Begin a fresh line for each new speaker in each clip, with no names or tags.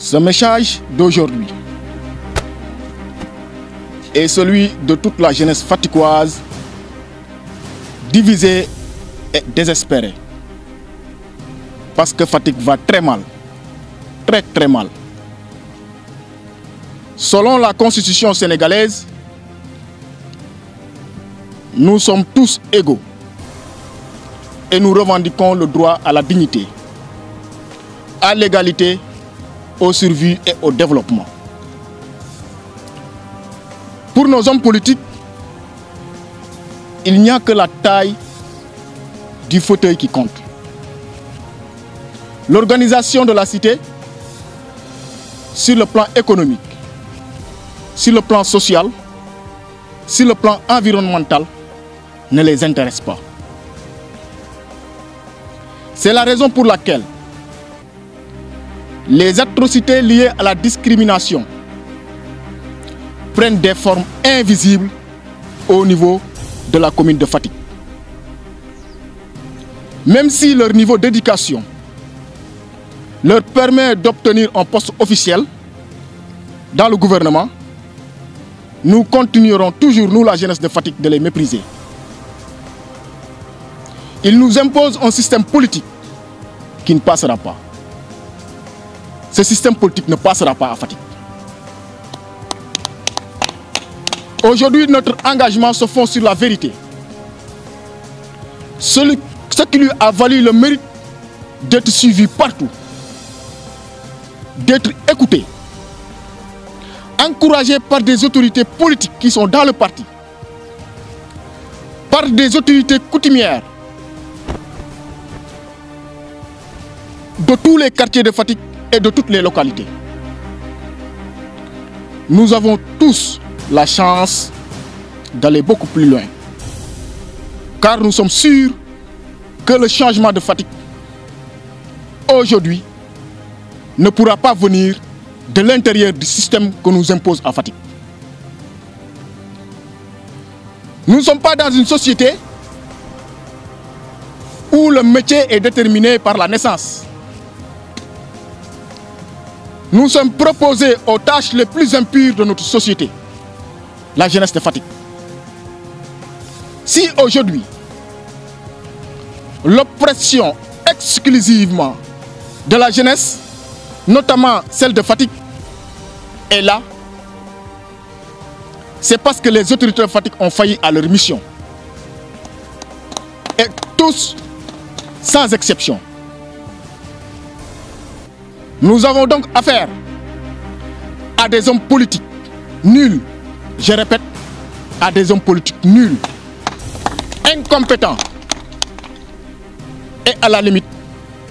Ce message d'aujourd'hui est celui de toute la jeunesse faticoise, divisée et désespérée. Parce que Fatick va très mal, très mal. Selon la constitution sénégalaise, nous sommes tous égaux et nous revendiquons le droit à la dignité, à l'égalité, au survie et au développement. Pour nos hommes politiques, il n'y a que la taille du fauteuil qui compte. L'organisation de la cité, sur le plan économique, sur le plan social, sur le plan environnemental, ne les intéresse pas. C'est la raison pour laquelle les atrocités liées à la discrimination prennent des formes invisibles au niveau de la commune de Fatick. Même si leur niveau d'éducation leur permet d'obtenir un poste officiel dans le gouvernement, nous continuerons toujours, nous la jeunesse de Fatick, de les mépriser. Ils nous imposent un système politique qui ne passera pas. Ce système politique ne passera pas à Fatick. Aujourd'hui, notre engagement se fonde sur la vérité. Ce qui lui a valu le mérite d'être suivi partout, d'être écouté, encouragé par des autorités politiques qui sont dans le parti, par des autorités coutumières de tous les quartiers de Fatick et de toutes les localités. Nous avons tous la chance d'aller beaucoup plus loin, car nous sommes sûrs que le changement de Fatick aujourd'hui ne pourra pas venir de l'intérieur du système que nous impose à Fatick. Nous ne sommes pas dans une société où le métier est déterminé par la naissance. Nous sommes proposés aux tâches les plus impures de notre société, la jeunesse de Fatick. Si aujourd'hui, l'oppression exclusivement de la jeunesse, notamment celle de Fatick, est là, c'est parce que les autorités de Fatick ont failli à leur mission. Et tous, sans exception. Nous avons donc affaire à des hommes politiques nuls. Je répète, à des hommes politiques nuls, incompétents et à la limite,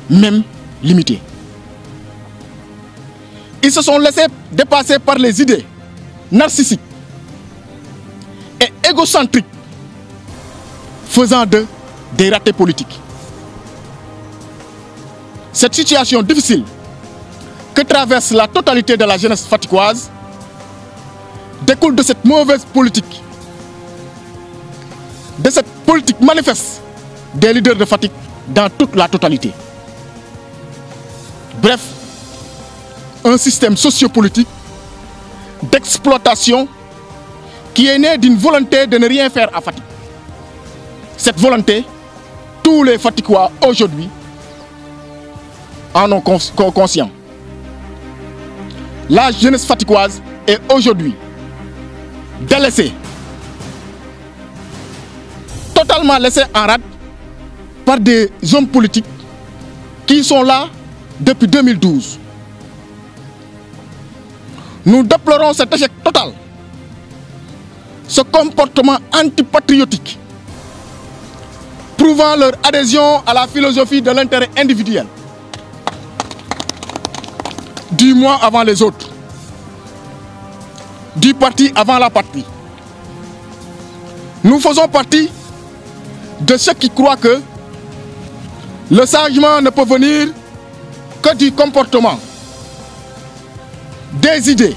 même limités. Ils se sont laissés dépasser par les idées narcissiques et égocentriques, faisant d'eux des ratés politiques. Cette situation difficile que traverse la totalité de la jeunesse fatickoise découle de cette mauvaise politique, de cette politique manifeste des leaders de Fatick dans toute la totalité. Bref, un système sociopolitique d'exploitation qui est né d'une volonté de ne rien faire à Fatick. Cette volonté, tous les Fatickois aujourd'hui en ont conscience. La jeunesse fatickoise est aujourd'hui délaissée, totalement laissée en rade par des hommes politiques qui sont là depuis 2012. Nous déplorons cet échec total, ce comportement antipatriotique, prouvant leur adhésion à la philosophie de l'intérêt individuel, du moi avant les autres, du parti avant la patrie. Nous faisons partie de ceux qui croient que le changement ne peut venir que du comportement, des idées,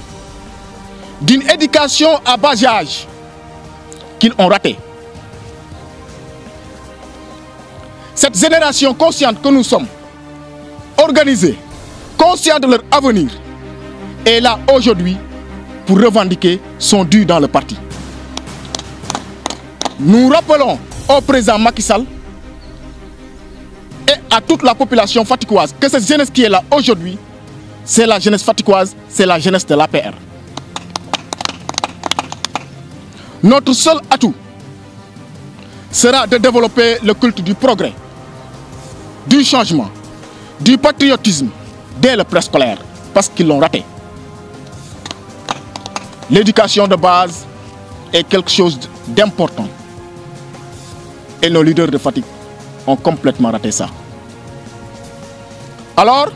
d'une éducation à bas âge qu'ils ont raté. Cette génération consciente que nous sommes, organisée, consciente de leur avenir, est là aujourd'hui pour revendiquer son dû dans le parti. Nous rappelons au président Macky Sall et à toute la population faticoise que cette jeunesse qui est là aujourd'hui, c'est la jeunesse faticoise, c'est la jeunesse de l'APR. Notre seul atout sera de développer le culte du progrès, du changement, du patriotisme dès le préscolaire, parce qu'ils l'ont raté. L'éducation de base est quelque chose d'important. Et nos leaders de Fatick ont complètement raté ça. Alors,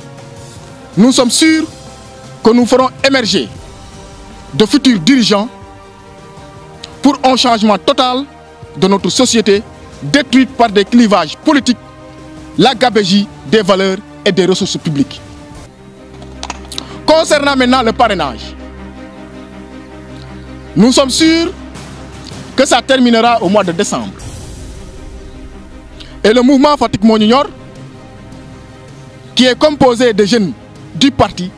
nous sommes sûrs que nous ferons émerger de futurs dirigeants pour un changement total de notre société détruite par des clivages politiques, la gabegie des valeurs et des ressources publiques. Concernant maintenant le parrainage, nous sommes sûrs que ça terminera au mois de décembre. Et le mouvement Fatick Mo Ñu Ñor, qui est composé de jeunes du parti,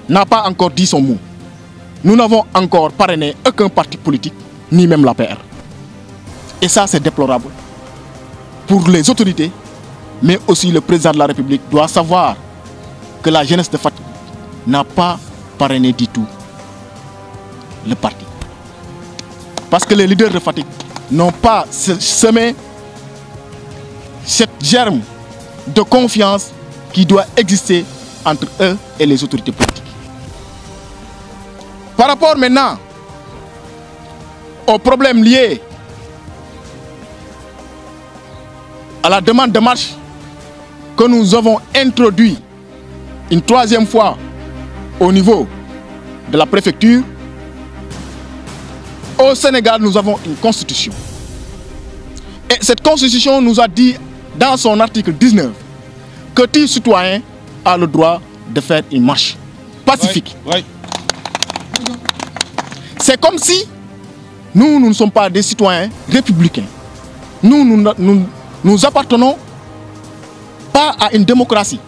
n'a pas encore dit son mot. Nous n'avons encore parrainé aucun parti politique, ni même l'APR. Et ça, c'est déplorable pour les autorités, mais aussi le président de la République doit savoir que la jeunesse de Fatick n'a pas parrainé du tout le parti. Parce que les leaders de Fatick n'ont pas semé cette germe de confiance qui doit exister entre eux et les autorités politiques. Par rapport maintenant aux problèmes liés à la demande de marche que nous avons introduit une troisième fois au niveau de la préfecture, au Sénégal, nous avons une constitution. Et cette constitution nous a dit dans son article 19 que tout citoyen a le droit de faire une marche pacifique.
Oui.
C'est comme si nous ne sommes pas des citoyens républicains. Nous appartenons pas à une démocratie,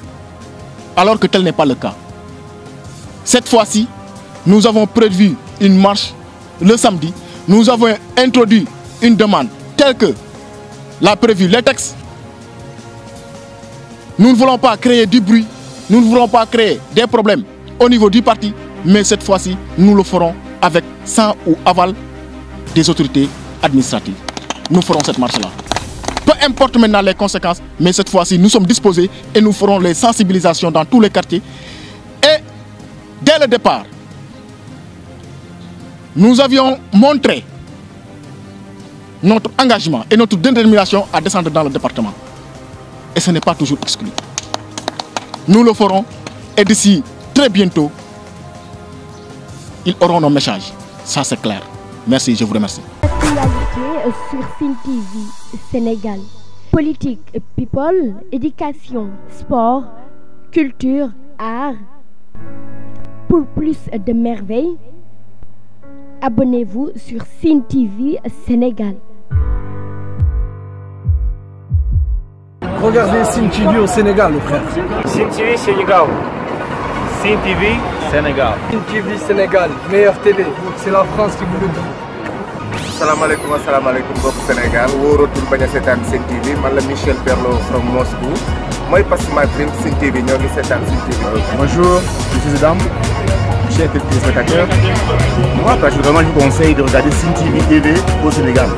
alors que tel n'est pas le cas. Cette fois-ci, nous avons prévu une marche le samedi. Nous avons introduit une demande telle que l'a prévu les textes. Nous ne voulons pas créer du bruit, nous ne voulons pas créer des problèmes au niveau du parti, mais cette fois-ci, nous le ferons avec sans ou aval des autorités administratives. Nous ferons cette marche-là. Peu importe maintenant les conséquences, mais cette fois-ci, nous sommes disposés et nous ferons les sensibilisations dans tous les quartiers. Et dès le départ, nous avions montré notre engagement et notre détermination à descendre dans le département. Et ce n'est pas toujours exclu. Nous le ferons et d'ici très bientôt, ils auront nos messages. Ça c'est clair. Merci, je vous remercie.
Actualité sur Sen TV Sénégal. Politique, people, éducation, sport, culture, art. Pour plus de merveilles, abonnez-vous sur Sen TV Sénégal.
Regardez Sen TV au Sénégal, le frère.
Sen TV Sénégal. Sen TV Sénégal.
Sen TV Sénégal, meilleure télé. C'est la France qui vous le dit.
Assalamu alaikum mbokk Sénégal wóoratul bañ a seetaan Sen TV man la Michel Perlo from Moscou mooy pass my dream Sen TV ñoo ngi seetaan Sen TV.
Bonjour, je suis Adam, chers téléspectateurs. Moi, personnellement, je vous conseille de regarder Sen TV au Sénégal.